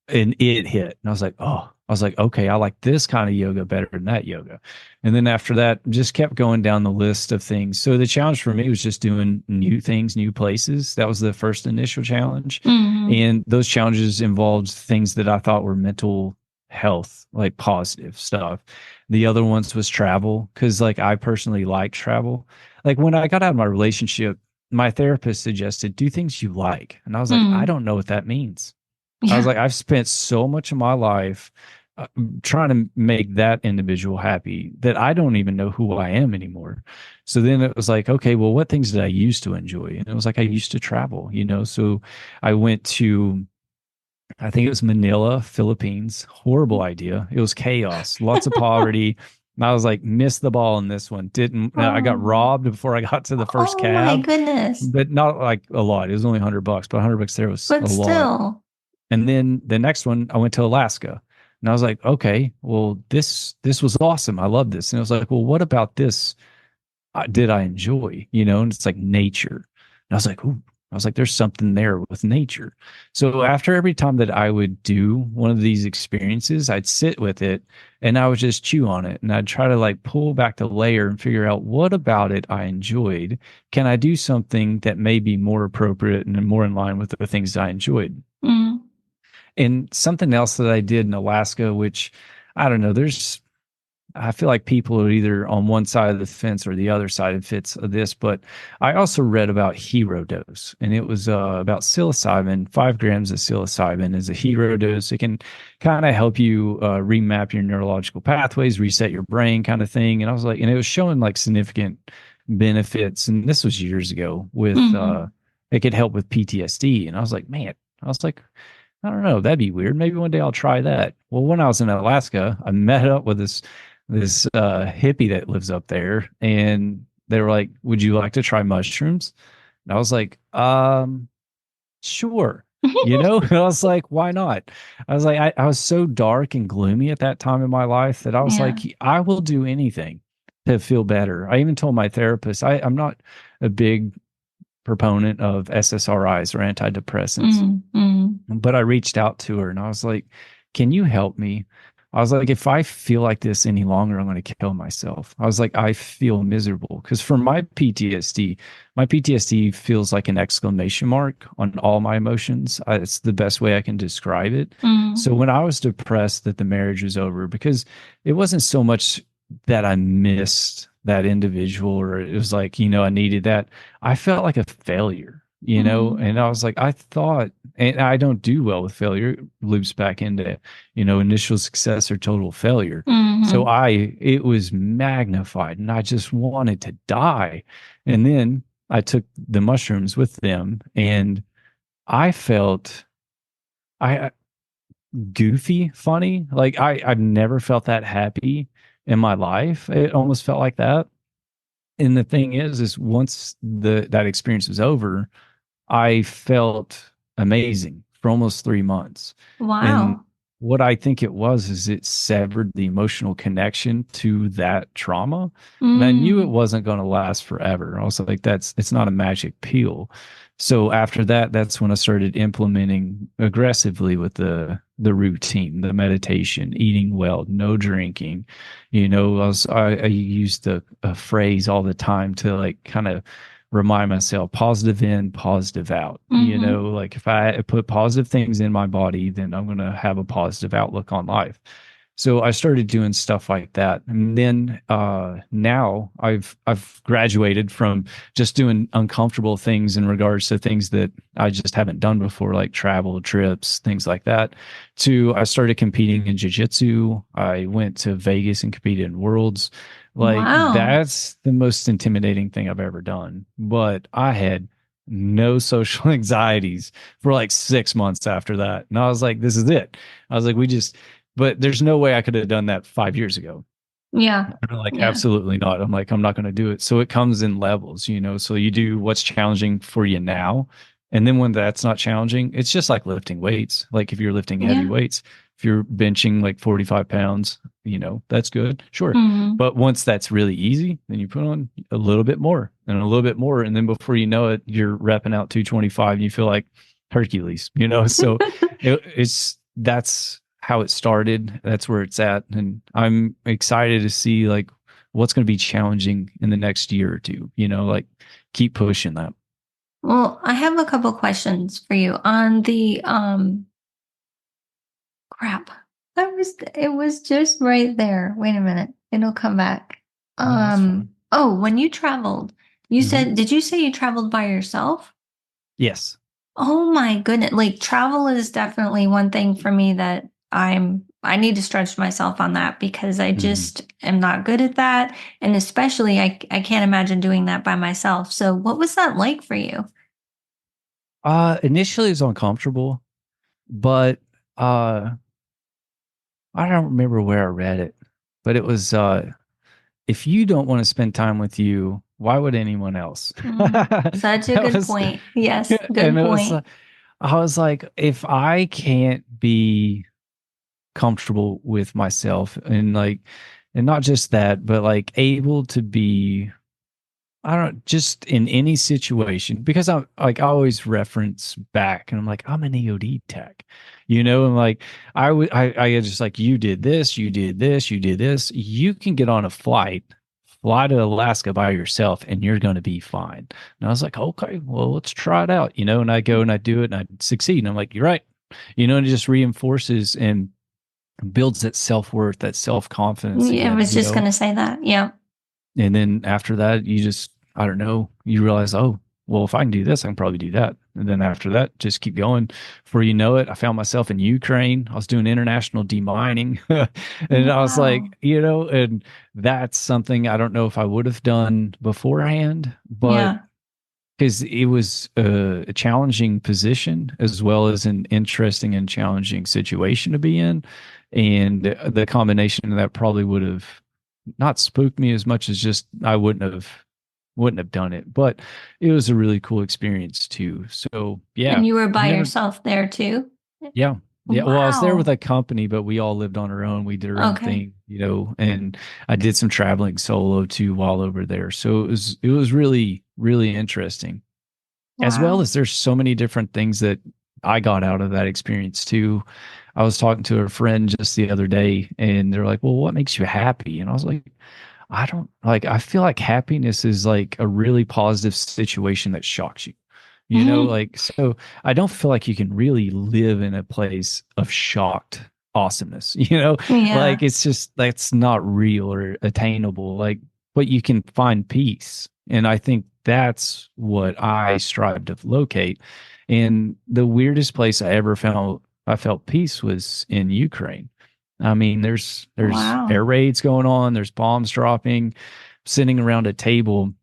A: And it hit, and I was like, oh, I was like, okay, I like this kind of yoga better than that yoga. And then after that, just kept going down the list of things. So the challenge for me was just doing new things, new places. That was the first initial challenge,
B: Mhm.
A: and those challenges involved things that I thought were mental health, like positive stuff. The other ones was travel because like I personally like travel. Like when I got out of my relationship, my therapist suggested do things you like. And I was like, I
B: Mm.
A: don't know what that means. I was
B: Yeah.
A: like, I've spent so much of my life trying to make that individual happy that I don't even know who I am anymore. So then it was like, okay, well, what things did I used to enjoy? And it was like, I used to travel, you know? So I went to, I think it was Manila, Philippines. Horrible idea. It was chaos, lots of poverty. And I was like, missed the ball in this one. Didn't, I got
B: Oh.
A: robbed before I got to the first
B: Oh my
A: cab,
B: goodness.
A: but not like a lot. It was only $100, but $100 there was a
B: But
A: lot.
B: still.
A: And then the next one, I went to Alaska, and I was like, okay, well, this was awesome. I love this. And I was like, well, what about this? Did I enjoy? You know, and it's like nature. And I was like, ooh, I was like, there's something there with nature. So after every time that I would do one of these experiences, I'd sit with it and I would just chew on it and I'd try to like pull back the layer and figure out what about it I enjoyed. Can I do something that may be more appropriate and more in line with the things I enjoyed?
B: Mm.
A: And something else that I did in Alaska, which I don't know, I feel like people are either on one side of the fence or the other side of the fence of this, but I also read about hero dose, and it was about psilocybin. 5 grams of psilocybin is a hero dose. It can kind of help you remap your neurological pathways, reset your brain, kind of thing. And I was like, and it was showing like significant benefits. And this was years ago with
B: Mm.
A: it could help with PTSD. And I was like, man, I was like, I don't know. That'd be weird. Maybe one day I'll try that. Well, when I was in Alaska, I met up with this hippie that lives up there, and they were like, "Would you like to try mushrooms?" And I was like, sure. You know, and I was like, why not? I was like, I was so dark and gloomy at that time in my life that I was
B: Yeah.
A: like, I will do anything to feel better. I even told my therapist, I'm not a big proponent of SSRIs or antidepressants,
B: Mm. Mm.
A: but I reached out to her and I was like, can you help me? I was like, if I feel like this any longer, I'm going to kill myself. I was like, I feel miserable because for my PTSD feels like an exclamation mark on all my emotions. It's the best way I can describe it. So
B: Mm.
A: when I was depressed that the marriage was over, because it wasn't so much that I missed that individual or it was like, you know, I needed that. I felt like a failure, you know,
B: Mm.
A: and I was like, I thought, and I don't do well with failure. It loops back into, you know, initial success or total failure. So
B: Mm.
A: it was magnified and I just wanted to die. And then I took the mushrooms with them and I felt I goofy funny. Like I've never felt that happy in my life. It almost felt like that. And the thing is once that experience was over, I felt amazing for almost 3 months. And
B: Wow.
A: what I think it was is it severed the emotional connection to that trauma. And I knew it
B: Mm.
A: wasn't going to last forever. I was like, it's not a magic pill. So after that, that's when I started implementing aggressively with the routine, the meditation, eating well, no drinking. You know, I used a phrase all the time to like kind of remind myself positive in, positive out. You know,
B: Mm-hmm.
A: like if I put positive things in my body, then I'm going to have a positive outlook on life. So I started doing stuff like that. And then now I've graduated from just doing uncomfortable things in regards to things that I just haven't done before, like travel, trips, things like that, to I started competing in jiu-jitsu. I went to Vegas and competed in worlds. Like
B: Wow.
A: that's the most intimidating thing I've ever done. But I had no social anxieties for like 6 months after that. And I was like, this is it. I was like, but there's no way I could have done that 5 years ago.
B: Yeah.
A: They're like,
B: Yeah.
A: absolutely not. I'm like, I'm not going to do it. So it comes in levels, you know. So you do what's challenging for you now. And then when that's not challenging, it's just like lifting weights. Like if you're lifting heavy
B: Yeah.
A: weights, if you're benching like 45 pounds, you know, that's good. Sure.
B: Mm-hmm.
A: But once that's really easy, then you put on a little bit more and a little bit more. And then before you know it, you're repping out 225 and you feel like Hercules, you know. So that's how it started. That's where it's at. And I'm excited to see like what's going to be challenging in the next year or two, you know, like keep pushing that.
B: Well, I have a couple questions for you on the crap. it was just right there. Wait a minute. It'll come back.
A: Oh, that's fine.
B: Oh, when you traveled,
A: Hmm.
B: did you say you traveled by yourself?
A: Yes.
B: Oh my goodness. Like travel is definitely one thing for me that I need to stretch myself on that because I
A: Hmm.
B: just am not good at that. And especially I can't imagine doing that by myself. So what was that like for you?
A: Initially it was uncomfortable, but uh, I don't remember where I read it, but it was if you don't want to spend time with you, why would anyone else?
B: Such a
A: That
B: good
A: was,
B: point. Yes,
A: and
B: good
A: it was,
B: point.
A: I was like, if I can't be comfortable with myself and not just that, but like able to be I don't just in any situation because I'm like I always reference back and I'm like I'm an EOD tech, and like I just like you did this, you did this, you did this. You can get on a flight, fly to Alaska by yourself, and you're going to be fine. And I was like, okay, well let's try it out, and I go and I do it and I succeed, and I'm like, you're right, and it just reinforces and builds that self worth, that self confidence
B: Yeah, I
A: again,
B: was just gonna say that. Yeah.
A: and then after that, you just, I don't know, you realize, oh, well, if I can do this, I can probably do that. And then after that, just keep going. Before you know it, I found myself in Ukraine. I was doing international demining. And I was like,
B: Wow.
A: and that's something I don't know if I would have done beforehand, but
B: Yeah.
A: because it was a challenging position as well as an interesting and challenging situation to be in. And the combination of that probably would have not spooked me as much as just I wouldn't have done it. But it was a really cool experience too. So
B: And
A: yeah,
B: you were
A: I've
B: by
A: never
B: yourself there too?
A: yeah. Yeah. Well, I was there with
B: Wow.
A: a company, but we all lived on our own. We did our own
B: Okay.
A: thing, and I did some traveling solo too while over there. So it was really, really interesting. As well
B: Wow.
A: as there's so many different things that I got out of that experience too. I was talking to a friend just the other day and they're like, well, what makes you happy? And I was like, I don't like, I feel like happiness is like a really positive situation that shocks you. Like, so I don't feel like you can really live in a place of shocked awesomeness, like
B: Yeah.
A: it's just that's not real or attainable. Like, but you can find peace. And I think that's what I strive to locate. And the weirdest place I felt peace was in Ukraine. I mean, there's air
B: Wow.
A: raids going on, there's bombs dropping, sitting around a table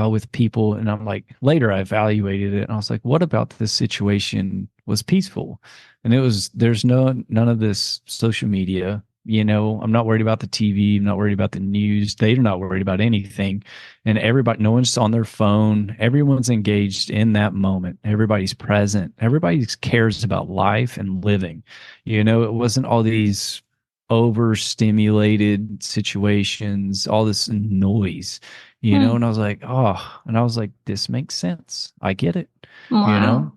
A: with people, and I'm like, later I evaluated it, and I was like, what about this situation was peaceful? And it was there's none of this social media. I'm not worried about the TV. I'm not worried about the news. They're not worried about anything, and everybody, no one's on their phone. Everyone's engaged in that moment. Everybody's present. Everybody cares about life and living. It wasn't all these overstimulated situations, all this noise,
B: Hmm.
A: and I was like, oh, and I was like, this makes sense. I get it, you know?
B: Wow.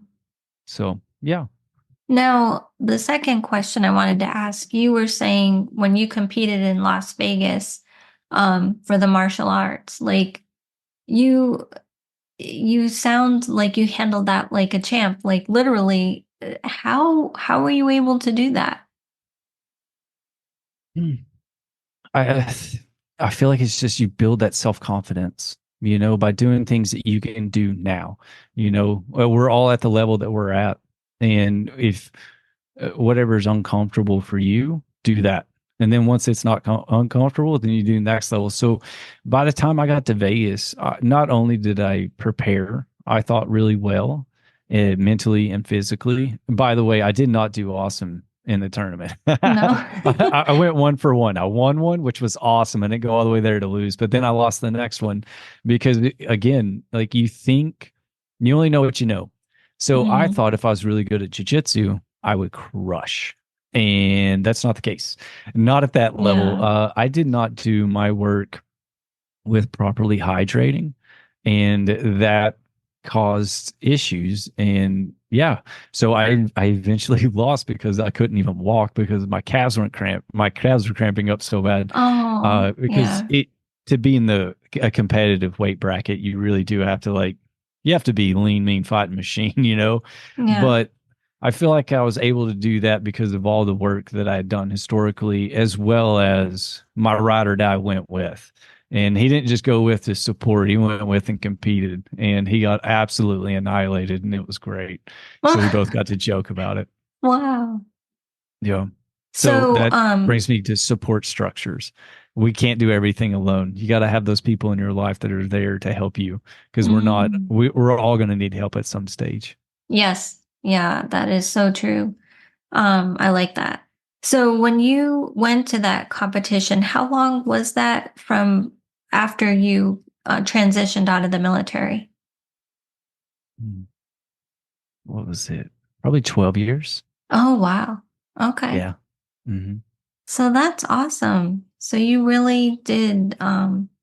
A: So, yeah.
B: Now, the second question I wanted to ask, you were saying when you competed in Las Vegas, for the martial arts, like you you sound like you handled that like a champ, like literally, how were you able to do that?
A: Mm. I I feel like it's just you build that self-confidence, by doing things that you can do now. We're all at the level that we're at. And if whatever's uncomfortable for you, do that. And then once it's not uncomfortable, then you do the next level. So by the time I got to Vegas, not only did I prepare, I thought really well, mentally and physically. By the way, I did not do awesome in the tournament.
B: No.
A: I went 1 for 1. I won one, which was awesome. I didn't go all the way there to lose, but then I lost the next one because, again, like you think you only know what you know. So I
B: Mm,
A: thought if I was really good at jujitsu, I would crush. And that's not the case. Not at that level.
B: yeah.
A: I did not do my work with properly hydrating, and that caused issues. And yeah, so I eventually lost because I couldn't even walk because my calves were cramping up so bad.
B: Oh,
A: Because
B: yeah.
A: it to be in a competitive weight bracket, you really do have to, like, you have to be lean, mean fighting machine.
B: Yeah.
A: But I feel like I was able to do that because of all the work that I had done historically, as well as my ride or die went with. And he didn't just go with to support, he went with and competed, and he got absolutely annihilated, and it was great. So we both got to joke about it.
B: Wow.
A: Yeah. So
B: So,
A: that brings me to support structures. We can't do everything alone. You got to have those people in your life that are there to help you, because
B: mm,
A: we're all going to need help at some stage.
B: yes, yeah, that is so true. I like that. So when you went to that competition, how long was that from after you transitioned out of the military?
A: Hmm. What was it? Probably 12 years.
B: Oh, wow. Okay.
A: Yeah. Hmm.
B: So that's awesome. So you really did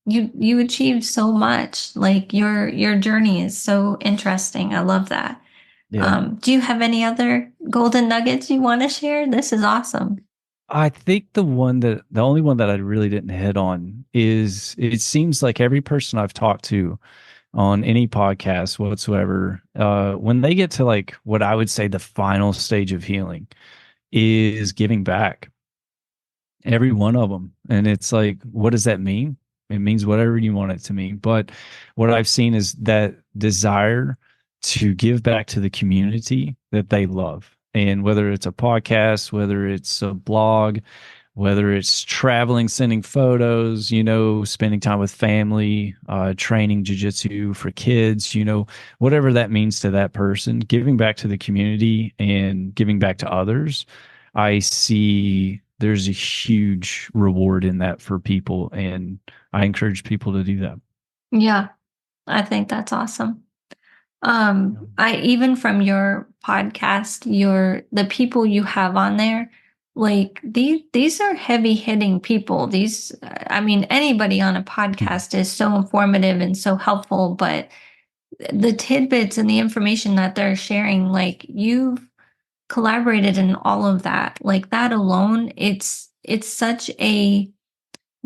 B: you achieved so much. Like your journey is so interesting. I love that.
A: Yeah.
B: Do you have any other golden nuggets you want to share? This is awesome.
A: I think the only one that I really didn't hit on is it seems like every person I've talked to on any podcast whatsoever, when they get to like what I would say the final stage of healing is giving back. Every one of them. And it's like, what does that mean? It means whatever you want it to mean. But what I've seen is that desire to give back to the community that they love. And whether it's a podcast, whether it's a blog, whether it's traveling, sending photos, spending time with family, training jujitsu for kids, whatever that means to that person, giving back to the community and giving back to others, I see there's a huge reward in that for people. And I encourage people to do that.
B: Yeah, I think that's awesome.
A: Yeah.
B: I even from your podcast, the people you have on there, like these are heavy hitting people. These, I mean, anybody on a podcast is so informative and so helpful, but the tidbits and the information that they're sharing, like you've collaborated in all of that, like that alone, it's such a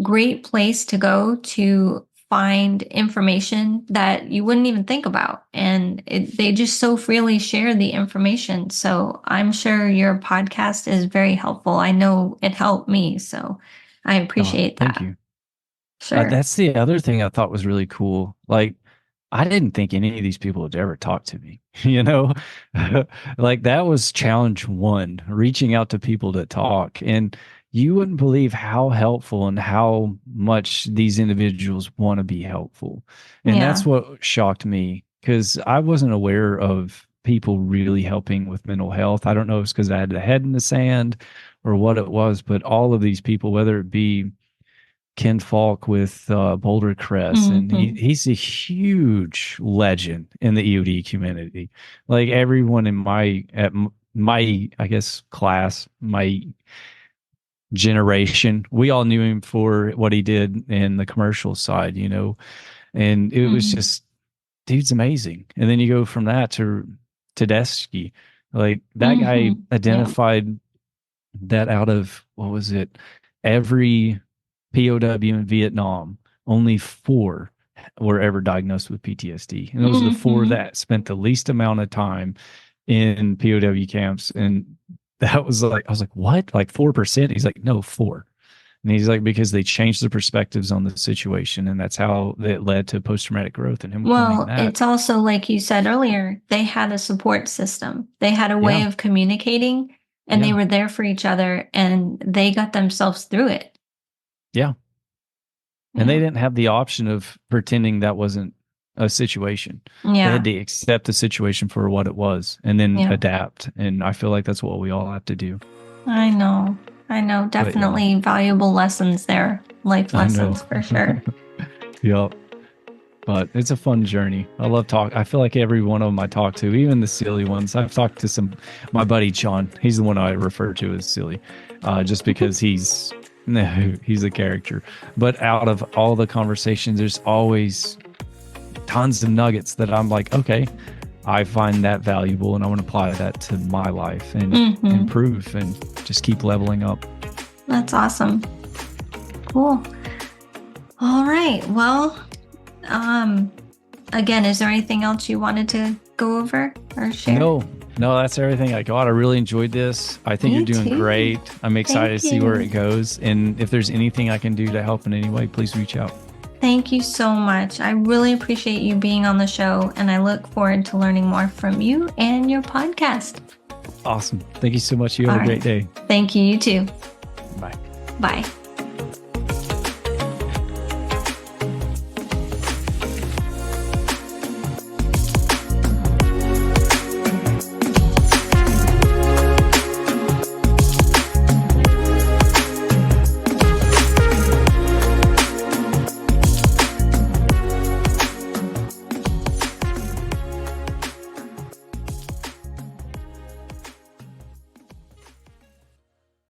B: great place to go to find information that you wouldn't even think about. And they just so freely share the information. So I'm sure your podcast is very helpful. I know it helped me. So I
A: Oh,
B: appreciate
A: thank
B: that.
A: you.
B: Sure.
A: That's the other thing I thought was really cool. Like, I didn't think any of these people would ever talk to me, you know? Like, that was challenge one, reaching out to people to talk. And you wouldn't believe how helpful and how much these individuals want to be helpful. And that's
B: Yeah.
A: what shocked me because I wasn't aware of people really helping with mental health. I don't know if it's because I had the head in the sand or what it was, but all of these people, whether it be Ken Falk with Boulder Crest, and
B: Hmm.
A: he's a huge legend in the EOD community. Like everyone in my I guess class, my generation, we all knew him for what he did in the commercial side, and it was
B: Hmm.
A: just dude's amazing. And then you go from that to Tedeschi, like that guy
B: Hmm. Yeah.
A: identified that out of what was it? Every POW in Vietnam, only four were ever diagnosed with PTSD. And those are the four
B: Hmm.
A: that spent the least amount of time in POW camps. And that was like, I was like, what? Like 4%? He's like, no, four. And he's like, because they changed the perspectives on the situation. And that's how it led to post traumatic growth and him claiming
B: Well,
A: that.
B: it's also like you said earlier, they had a support system. They had a way
A: Yeah.
B: of communicating and they
A: Yeah.
B: were there for each other and they got themselves through it.
A: Yeah. And they
B: Yeah.
A: didn't have the option of pretending that wasn't a situation. They had
B: Yeah.
A: to accept the situation for what it was and then
B: Yeah.
A: adapt. And I feel like that's what we all have to do.
B: I know. I know.
A: But yeah,
B: Definitely valuable lessons there. Life
A: I know.
B: lessons for sure.
A: Yeah. But it's a fun journey. I love talk. I feel like every one of them I talk to, even the silly ones. I've talked to my buddy John. He's the one I refer to as silly, just because he's no, he's a character. But out of all the conversations, there's always tons of nuggets that I'm like, okay, I find that valuable and I want to apply that to my life and
B: Hmm.
A: improve and just keep leveling up.
B: That's awesome. Cool. All right. Well, um, again, is there anything else you wanted to go over or share?
A: No, No, that's everything I got. I really enjoyed this. I think
B: Me
A: you're doing
B: too.
A: great. I'm excited
B: Thank
A: to see where
B: you.
A: it goes. And if there's anything I can do to help in any way, please reach out.
B: Thank you so much. I really appreciate you being on the show, and I look forward to learning more from you and your podcast.
A: Awesome. Thank you so much. You have
B: All
A: a great
B: right.
A: day.
B: Thank you. You too.
A: Bye.
B: Bye.